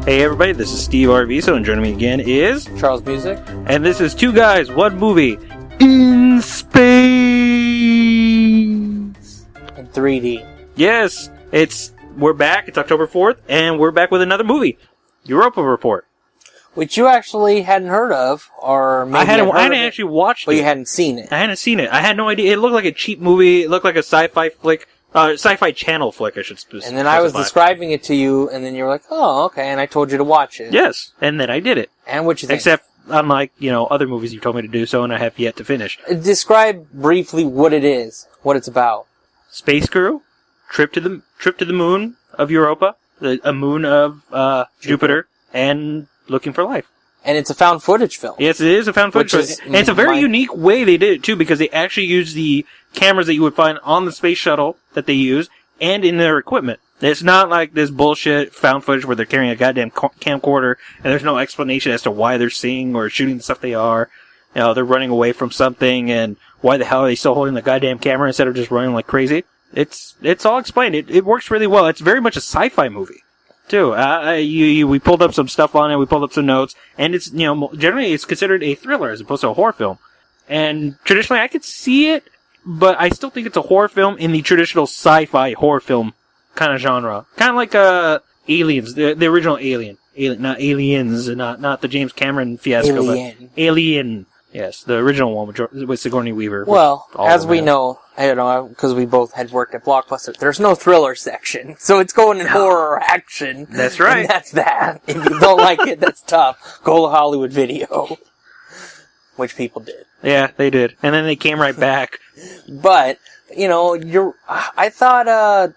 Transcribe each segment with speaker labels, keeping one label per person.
Speaker 1: Hey everybody, this is Steve Arviso, and joining me again is
Speaker 2: Charles Musick,
Speaker 1: and this is Two Guys, One Movie in Space.
Speaker 2: in 3D.
Speaker 1: Yes, we're back. It's October 4th, and we're back with another movie, Europa Report.
Speaker 2: Which you actually hadn't heard of, or maybe
Speaker 1: I hadn't actually watched it.
Speaker 2: But you hadn't seen it.
Speaker 1: I hadn't seen it. I had no idea. It looked like a cheap movie. It looked like a sci-fi flick. Sci-fi channel flick, I should specify.
Speaker 2: And then I was describing it to you, and then you were like, oh, okay, and I told you to watch it.
Speaker 1: Yes, and then I did it.
Speaker 2: And what you think?
Speaker 1: Except, unlike, other movies you told me to do so, and I have yet to finish.
Speaker 2: Describe briefly what it is, what it's about.
Speaker 1: Space crew, trip to the moon of Europa, a moon of Jupiter, and looking for life.
Speaker 2: And it's a found footage film.
Speaker 1: Yes, it is a found footage film. And it's a very unique way they did it, too, because they actually used the cameras that you would find on the space shuttle that they use, and in their equipment. It's not like this bullshit found footage where they're carrying a goddamn camcorder, and there's no explanation as to why they're seeing or shooting the stuff they are. They're running away from something, and why the hell are they still holding the goddamn camera instead of just running like crazy? It's all explained. It works really well. It's very much a sci-fi movie, too. We pulled up some stuff on it, we pulled up some notes, and it's, generally it's considered a thriller as opposed to a horror film. And traditionally I could see it, but I still think it's a horror film in the traditional sci-fi horror film kind of genre. Kind of like, Aliens, the original Alien. Not Aliens, not the James Cameron fiasco, but Alien. Yes, the original one with Sigourney Weaver.
Speaker 2: Well, as we know, because we both had worked at Blockbuster, there's no thriller section. So it's going in horror action.
Speaker 1: That's right.
Speaker 2: And that's that. If you don't like it, that's tough. Go to Hollywood Video. Which people did.
Speaker 1: Yeah, they did. And then they came right back.
Speaker 2: But, I thought,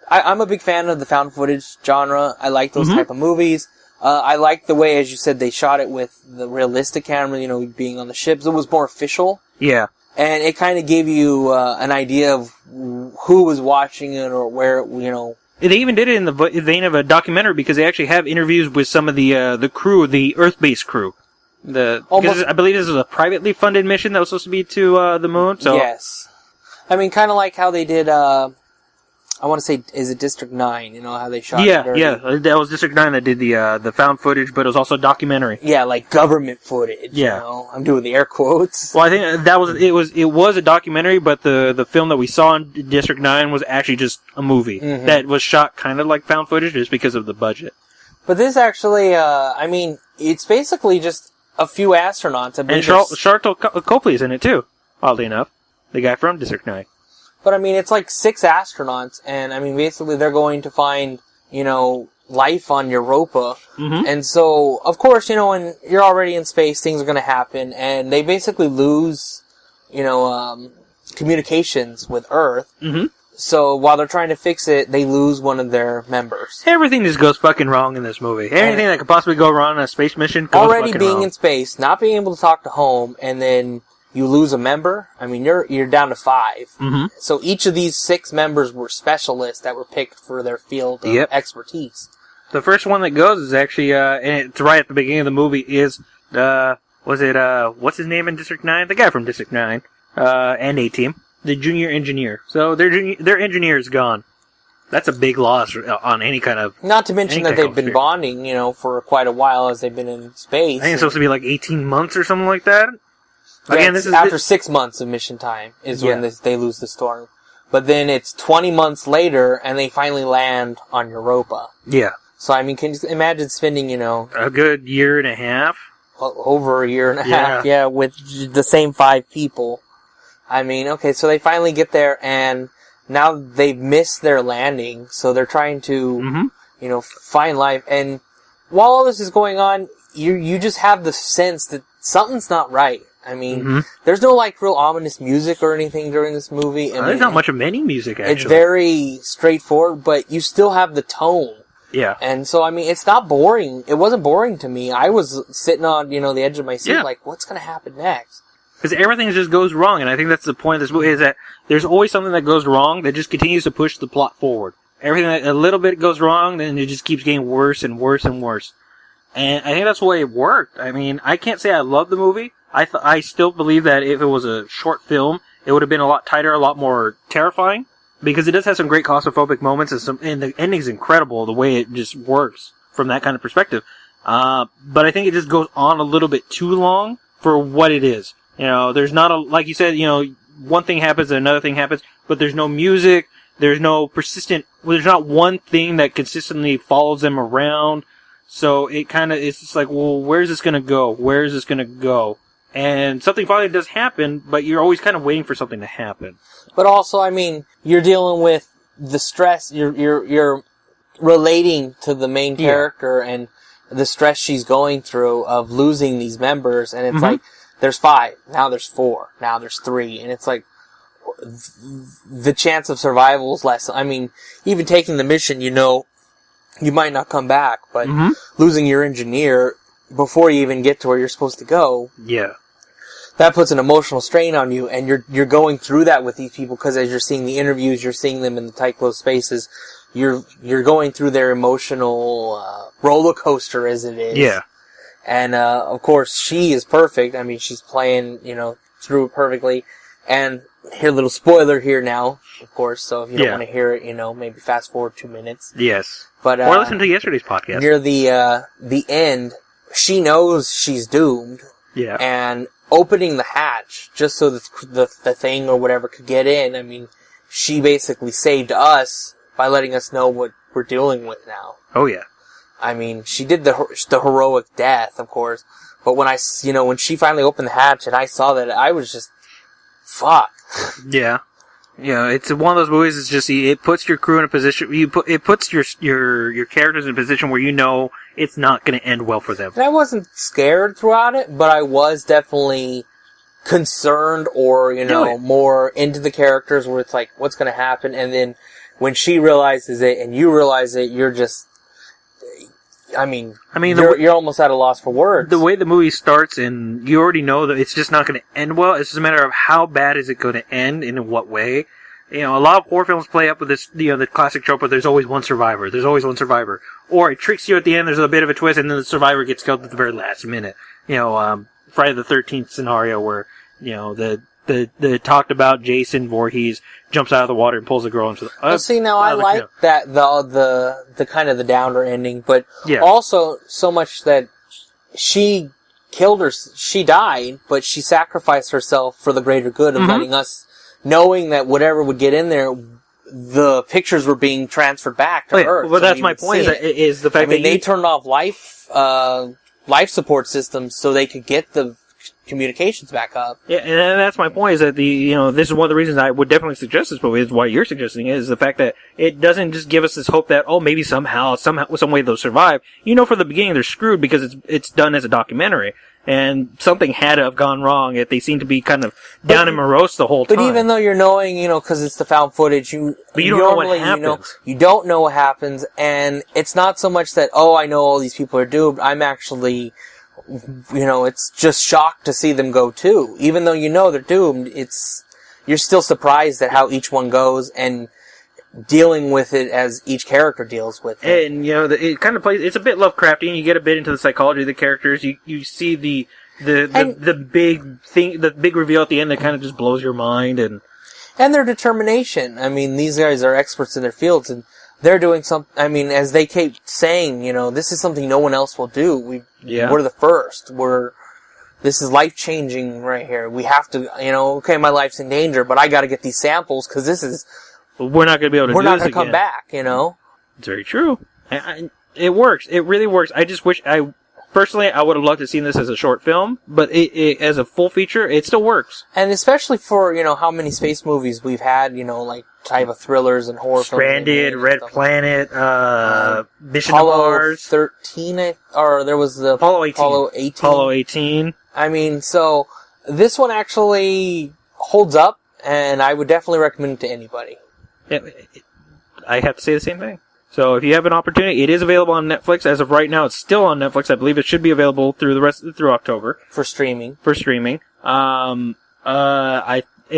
Speaker 2: I'm a big fan of the found footage genre. I like those type of movies. I like the way, as you said, they shot it with the realistic camera, being on the ships. It was more official.
Speaker 1: Yeah.
Speaker 2: And it kind of gave you an idea of who was watching it or where,
Speaker 1: They even did it in the vein of a documentary because they actually have interviews with some of the crew, the Earth-based crew. Because I believe this was a privately funded mission that was supposed to be to the moon. So.
Speaker 2: Yes. I mean, kind of like how they did, I want to say, is it District 9? How they shot it?
Speaker 1: Yeah, that was District 9 that did the found footage, but it was also a documentary.
Speaker 2: Yeah, like government footage.
Speaker 1: Yeah.
Speaker 2: I'm doing the air quotes.
Speaker 1: Well, I think it was a documentary, but the film that we saw in District 9 was actually just a movie that was shot kind of like found footage just because of the budget.
Speaker 2: But this actually, it's basically just a few astronauts.
Speaker 1: And Sharlto Copley's in it too, oddly enough. The guy from District 9.
Speaker 2: But, it's like 6 astronauts, and, basically they're going to find, life on Europa. Mm-hmm. And so, of course, when you're already in space, things are going to happen, and they basically lose, communications with Earth. Mm-hmm. So, while they're trying to fix it, they lose one of their members.
Speaker 1: Everything just goes fucking wrong in this movie. Anything that could possibly go wrong on a space mission goes
Speaker 2: already
Speaker 1: fucking
Speaker 2: being
Speaker 1: wrong.
Speaker 2: In space, not being able to talk to home, and then you lose a member. You're down to 5. Mm-hmm. So each of these 6 members were specialists that were picked for their field of expertise. The
Speaker 1: first one that goes is actually, and it's right at the beginning of the movie, is, what's his name in District 9? The guy from District 9, and A-Team. The junior engineer. So their engineer is gone. That's a big loss on any kind of...
Speaker 2: Not to mention that they've been bonding, for quite a while as they've been in space.
Speaker 1: I think it's supposed to be like 18 months or something like that.
Speaker 2: Again, this is after 6 months of mission time is when they lose the storm. But then it's 20 months later, and they finally land on Europa.
Speaker 1: Yeah.
Speaker 2: So, can you imagine spending,
Speaker 1: a good year and a half?
Speaker 2: Over a year and a half, with the same 5 people. Okay, so they finally get there, and now they've missed their landing, so they're trying to, find life. And while all this is going on, you just have the sense that something's not right. There's no, real ominous music or anything during this movie.
Speaker 1: There's not much of any music, actually.
Speaker 2: It's very straightforward, but you still have the tone.
Speaker 1: Yeah.
Speaker 2: And so, it's not boring. It wasn't boring to me. I was sitting on, the edge of my seat, what's going to happen next?
Speaker 1: Because everything just goes wrong, and I think that's the point of this movie, is that there's always something that goes wrong that just continues to push the plot forward. Everything that a little bit goes wrong, then it just keeps getting worse and worse and worse. And I think that's the way it worked. I can't say I love the movie. I still believe that if it was a short film, it would have been a lot tighter, a lot more terrifying. Because it does have some great claustrophobic moments, and the ending's incredible, the way it just works from that kind of perspective. But I think it just goes on a little bit too long for what it is. There's not like you said, one thing happens and another thing happens, but there's no music, there's no there's not one thing that consistently follows them around. So it's just like, well, where's this gonna go? Where is this gonna go? And something finally does happen, but you're always kind of waiting for something to happen.
Speaker 2: But also, I mean, you're dealing with the stress, you're relating to the main character and the stress she's going through of losing these members, and it's like, there's 5, now there's 4, now there's 3, and it's like, the chance of survival is less. I mean, even taking the mission, you might not come back, but losing your engineer before you even get to where you're supposed to go, that puts an emotional strain on you, and you're going through that with these people, because as you're seeing the interviews, you're seeing them in the tight, closed spaces, you're going through their emotional roller coaster as it is.
Speaker 1: Yeah.
Speaker 2: And of course, she is perfect. I mean, she's playing, through it perfectly. And here, little spoiler here now, of course. So if you don't want to hear it, maybe fast forward 2 minutes.
Speaker 1: Yes.
Speaker 2: But
Speaker 1: or listen to yesterday's podcast.
Speaker 2: Near the end, she knows she's doomed.
Speaker 1: Yeah.
Speaker 2: And opening the hatch just so that the thing or whatever could get in. I mean, she basically saved us by letting us know what we're dealing with now.
Speaker 1: Oh yeah.
Speaker 2: I mean, she did the heroic death, of course. But when when she finally opened the hatch and I saw that, I was just, fuck.
Speaker 1: Yeah. Yeah, it's one of those movies. It's just it puts your crew in a position. It puts your characters in a position where it's not going to end well for them.
Speaker 2: And I wasn't scared throughout it, but I was definitely concerned, or more into the characters, where it's like, what's going to happen? And then when she realizes it and you realize it, you're just. I mean, you're almost at a loss for words. The way the movie starts, and you already know that it's just not going to end well. It's just a matter of how bad is it going to end, and in what way. A lot of horror films play up with this, the classic trope where there's always one survivor. There's always one survivor. Or it tricks you at the end, there's a bit of a twist, and then the survivor gets killed at the very last minute. Friday the 13th scenario where, the talked about Jason Voorhees jumps out of the water and pulls the girl into the... Well, see, now I like that, the kind of the downer ending, but also so much that she died, but she sacrificed herself for the greater good of letting us, knowing that whatever would get in there, the pictures were being transferred back to Earth.
Speaker 1: Well, that's my point, is the fact that
Speaker 2: they turned off life support systems so they could get the communications back up. Yeah,
Speaker 1: and that's my point, is that this is one of the reasons I would definitely suggest this movie, is why you're suggesting it, is the fact that it doesn't just give us this hope that, maybe somehow, some way they'll survive. From the beginning they're screwed because it's done as a documentary. And something had to have gone wrong if they seem to be kind of down and morose the whole time.
Speaker 2: But even though you're knowing, because it's the found footage, you
Speaker 1: don't know what happens.
Speaker 2: You don't know what happens, and it's not so much that, I know all these people are doomed. I'm actually, it's just shocked to see them go too. Even though they're doomed, you're still surprised at how each one goes and dealing with it as each character deals with it.
Speaker 1: And, it kind of plays, it's a bit Lovecraftian. You get a bit into the psychology of the characters. You see the big thing, the big reveal at the end that kind of just blows your mind, and
Speaker 2: their determination. I mean, these guys are experts in their fields, and they're doing something. I mean, as they keep saying, this is something no one else will do. We're the first. This is life-changing right here. We have to, okay, my life's in danger, but I gotta get these samples, because this is...
Speaker 1: We're not going to be able to do this again.
Speaker 2: We're not going to come back,
Speaker 1: It's very true. It works. It really works. I just wish personally, I would have loved to have seen this as a short film, but it as a full feature, it still works.
Speaker 2: And especially for, how many space movies we've had, like type of thrillers and horror
Speaker 1: Stranded,
Speaker 2: films.
Speaker 1: Red Planet, Mission to
Speaker 2: Apollo
Speaker 1: Mars.
Speaker 2: 13, or there was the
Speaker 1: Apollo 18.
Speaker 2: Apollo 18. I mean, so this one actually holds up, and I would definitely recommend it to anybody.
Speaker 1: Yeah, I have to say the same thing. So if you have an opportunity, it is available on Netflix. As of right now, it's still on Netflix. I believe it should be available through October.
Speaker 2: For streaming.
Speaker 1: It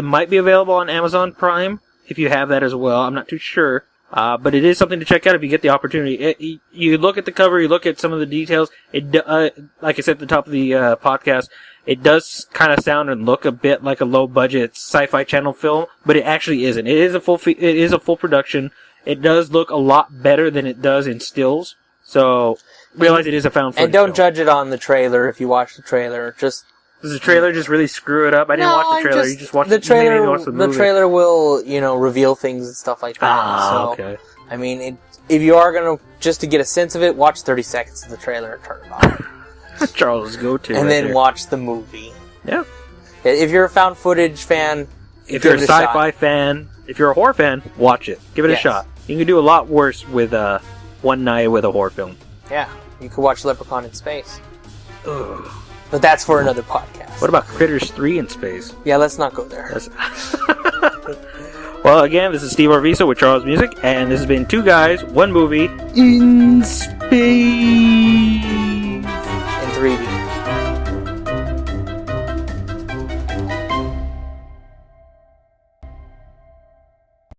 Speaker 1: might be available on Amazon Prime if you have that as well. I'm not too sure. But it is something to check out if you get the opportunity. You look at the cover, you look at some of the details. Like I said at the top of the podcast, it does kind of sound and look a bit like a low-budget Sci-Fi Channel film, but it actually isn't. It is a full production. It does look a lot better than it does in stills. So realize it is a found footage.
Speaker 2: And don't
Speaker 1: film.
Speaker 2: judge it on the trailer if you watch the trailer. Just
Speaker 1: does the trailer just really screw it up? I didn't watch the trailer. You just watched
Speaker 2: the trailer.
Speaker 1: Maybe watch the movie.
Speaker 2: The trailer will, reveal things and stuff like that.
Speaker 1: Okay.
Speaker 2: I mean, if you are gonna just to get a sense of it, watch 30 seconds of the trailer and turn it off.
Speaker 1: Charles' go-to.
Speaker 2: And then watch the movie.
Speaker 1: Yeah.
Speaker 2: If you're a found footage fan,
Speaker 1: if you're a sci-fi fan, if you're a horror fan, watch it. Give it a shot. You can do a lot worse with one night with a horror film. Yeah.
Speaker 2: You could watch Leprechaun in Space.
Speaker 1: Ugh.
Speaker 2: But that's for another podcast.
Speaker 1: What about Critters 3 in space?
Speaker 2: Yeah, let's not go there.
Speaker 1: Well, again, this is Steve Arviso with Charles Musick, and this has been Two Guys, One Movie in Space.
Speaker 2: In 3D.